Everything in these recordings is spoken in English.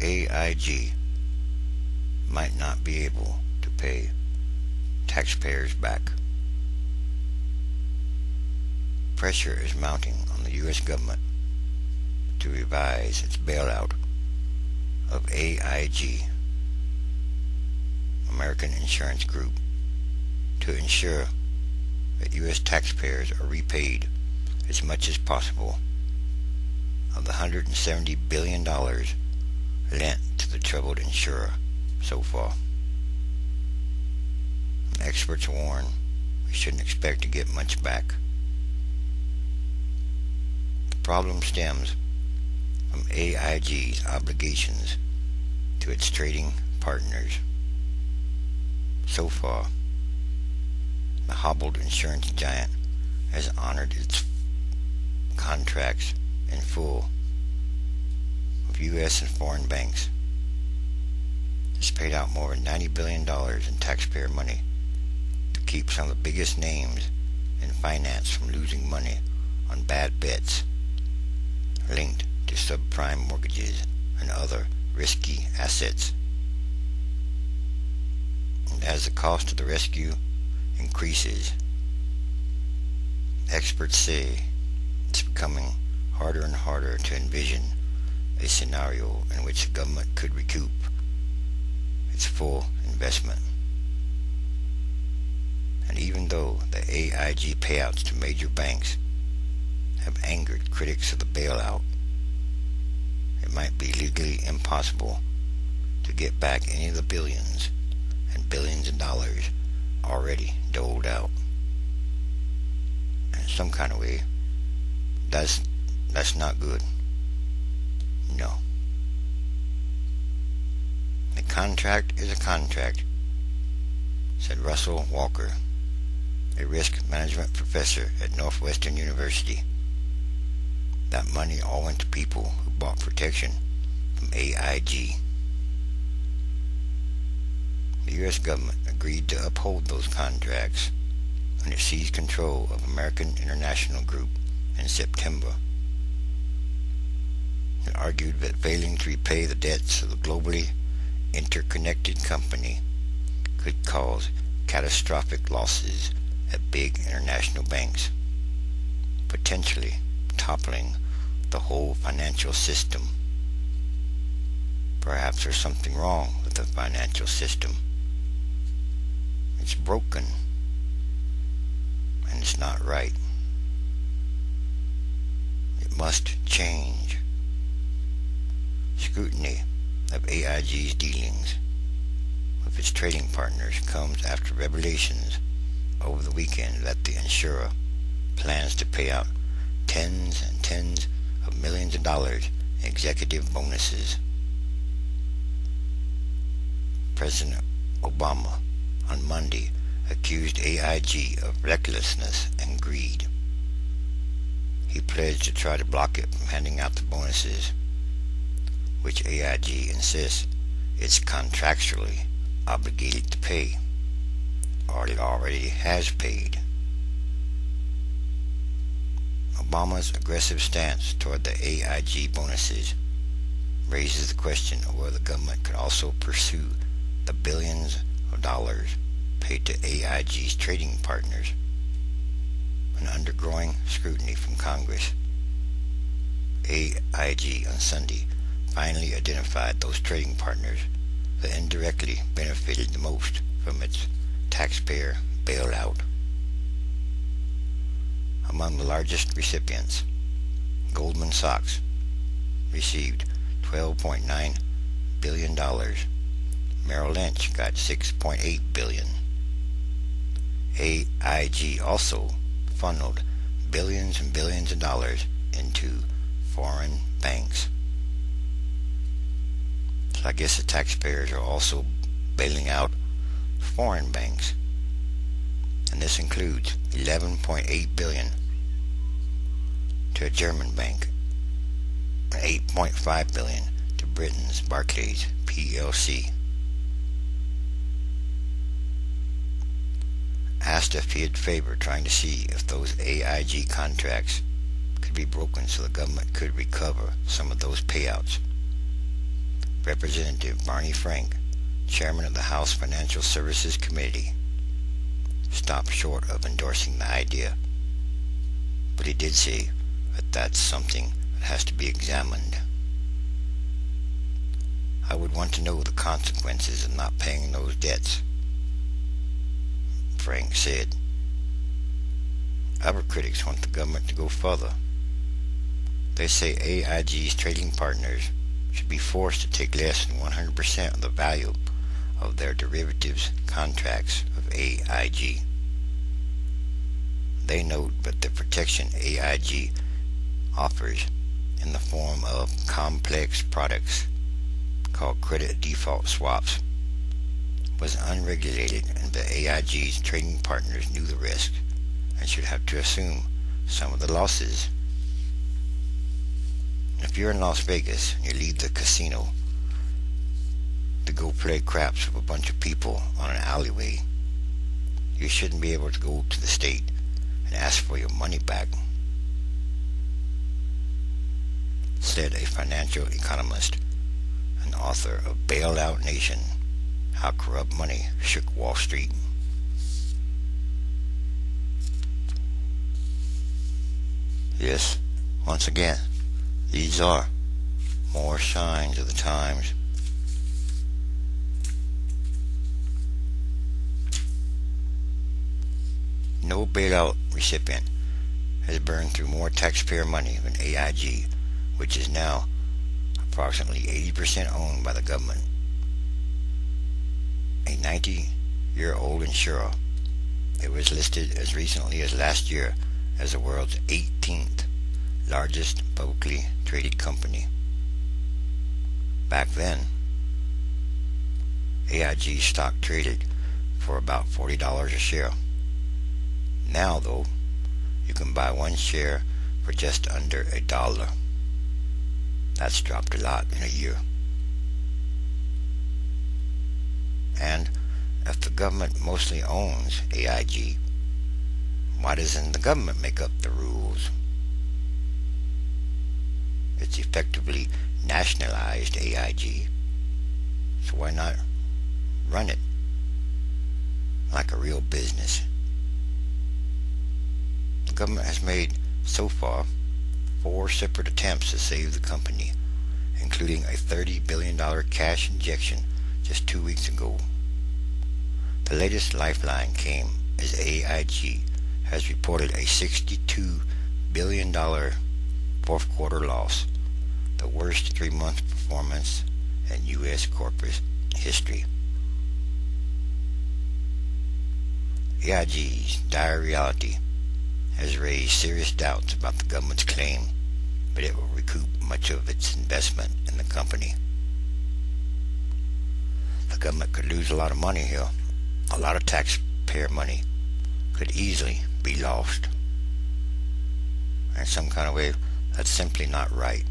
AIG might not be able to pay taxpayers back. Pressure is mounting on the U.S. government to revise its bailout of AIG, American Insurance Group, to ensure that U.S. taxpayers are repaid as much as possible of the $170 billion lent to the troubled insurer so far. Experts warn we shouldn't expect to get much back. The problem stems from AIG's obligations to its trading partners. So far, the hobbled insurance giant has honored its contracts in full with U.S. and foreign banks. It's paid out more than $90 billion in taxpayer money to keep some of the biggest names in finance from losing money on bad bets linked to subprime mortgages and other risky assets. And as the cost of the rescue increases, experts say it's becoming harder and harder to envision a scenario in which the government could recoup its full investment. And even though the AIG payouts to major banks have angered critics of the bailout, it might be legally impossible to get back any of the billions and billions of dollars already doled out. In some kind of way, that's not good. No. A contract is a contract, said Russell Walker, a risk management professor at Northwestern University. That money all went to people who bought protection from AIG. The U.S. government agreed to uphold those contracts when it seized control of American International Group in September. It argued that failing to repay the debts of the globally interconnected company could cause catastrophic losses at big international banks, potentially toppling the whole financial system. Perhaps there's something wrong with the financial system. It's broken, and it's not right. It must change. Scrutiny of AIG's dealings with its trading partners comes after revelations over the weekend that the insurer plans to pay out tens and tens of millions of dollars in executive bonuses. President Obama on Monday accused AIG of recklessness and greed. He pledged to try to block it from handing out the bonuses, which AIG insists it's contractually obligated to pay, or it already has paid. Obama's aggressive stance toward the AIG bonuses raises the question of whether the government could also pursue the billions of dollars paid to AIG's trading partners. And under growing scrutiny from Congress, AIG on Sunday finally identified those trading partners that indirectly benefited the most from its taxpayer bailout. Among the largest recipients, Goldman Sachs received $12.9 billion. Merrill Lynch got $6.8 billion. AIG also funneled billions and billions of dollars into foreign banks. So I guess the taxpayers are also bailing out foreign banks, and this includes $11.8 billion to a German bank and $8.5 billion to Britain's Barclays plc. Asked if he'd favor trying to see if those AIG contracts could be broken so the government could recover some of those payouts, Representative Barney Frank, chairman of the House Financial Services Committee, stopped short of endorsing the idea, but he did say that that's something that has to be examined. I would want to know the consequences of not paying those debts, Frank said. Other critics want the government to go further. They say AIG's trading partners should be forced to take less than 100% of the value of their derivatives contracts of AIG. They note that the protection AIG offers in the form of complex products called credit default swaps was unregulated, and the AIG's trading partners knew the risk and should have to assume some of the losses. If you're in Las Vegas and you leave the casino to go play craps with a bunch of people on an alleyway, you shouldn't be able to go to the state and ask for your money back, said a financial economist and author of Bailout Nation: How Corrupt Money Shook Wall Street. Yes, once again, these are more signs of the times. No bailout recipient has burned through more taxpayer money than AIG, which is now approximately 80% owned by the government. A 90-year-old insurer, it was listed as recently as last year as the world's 18th largest publicly traded company. Back then, AIG stock traded for about $40 a share. Now, though, you can buy one share for just under $1. That's dropped a lot in a year. And if the government mostly owns AIG, why doesn't the government make up the rules? It's effectively nationalized AIG, so why not run it like a real business? The government has made, so far, 4 separate attempts to save the company, including a $30 billion cash injection just 2 weeks ago. The latest lifeline came as AIG has reported a $62 billion fourth quarter loss, the worst 3-month performance in U.S. corporate history. AIG's dire reality has raised serious doubts about the government's claim that it will recoup much of its investment in the company. The government could lose a lot of money here. A lot of taxpayer money could easily be lost. In some kind of way, that's simply not right.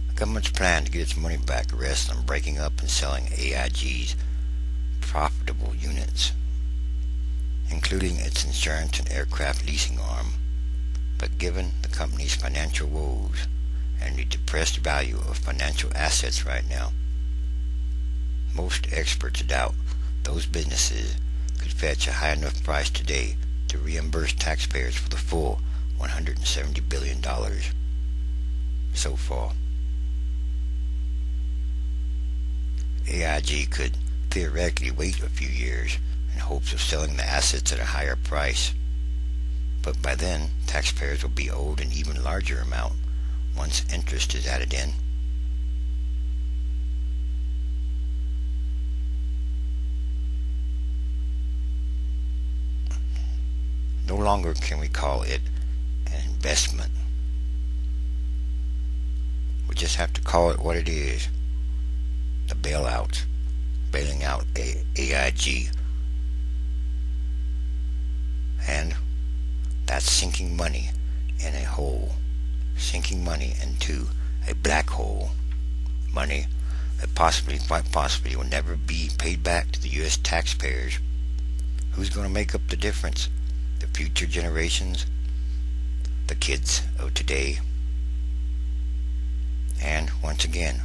The government's plan to get its money back rests on breaking up and selling AIG's profitable units, including its insurance and aircraft leasing arm. But given the company's financial woes and the depressed value of financial assets right now, most experts doubt those businesses could fetch a high enough price today to reimburse taxpayers for the full $170 billion so far. AIG could theoretically wait a few years in hopes of selling the assets at a higher price, but by then taxpayers will be owed an even larger amount once interest is added in. No longer can we call it an investment. We just have to call it what it is: the bailout, bailing out AIG. And that's sinking money in a hole, sinking money into a black hole, money that quite possibly will never be paid back to the U.S. taxpayers. Who's going to make up the difference? The future generations, the kids of today. And once again,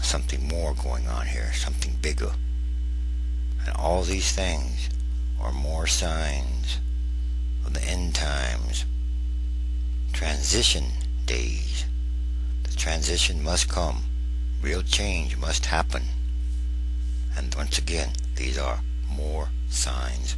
something more going on here, something bigger. And all these things are more signs of the end times, transition days. The transition must come. Real change must happen. And once again, these are more signs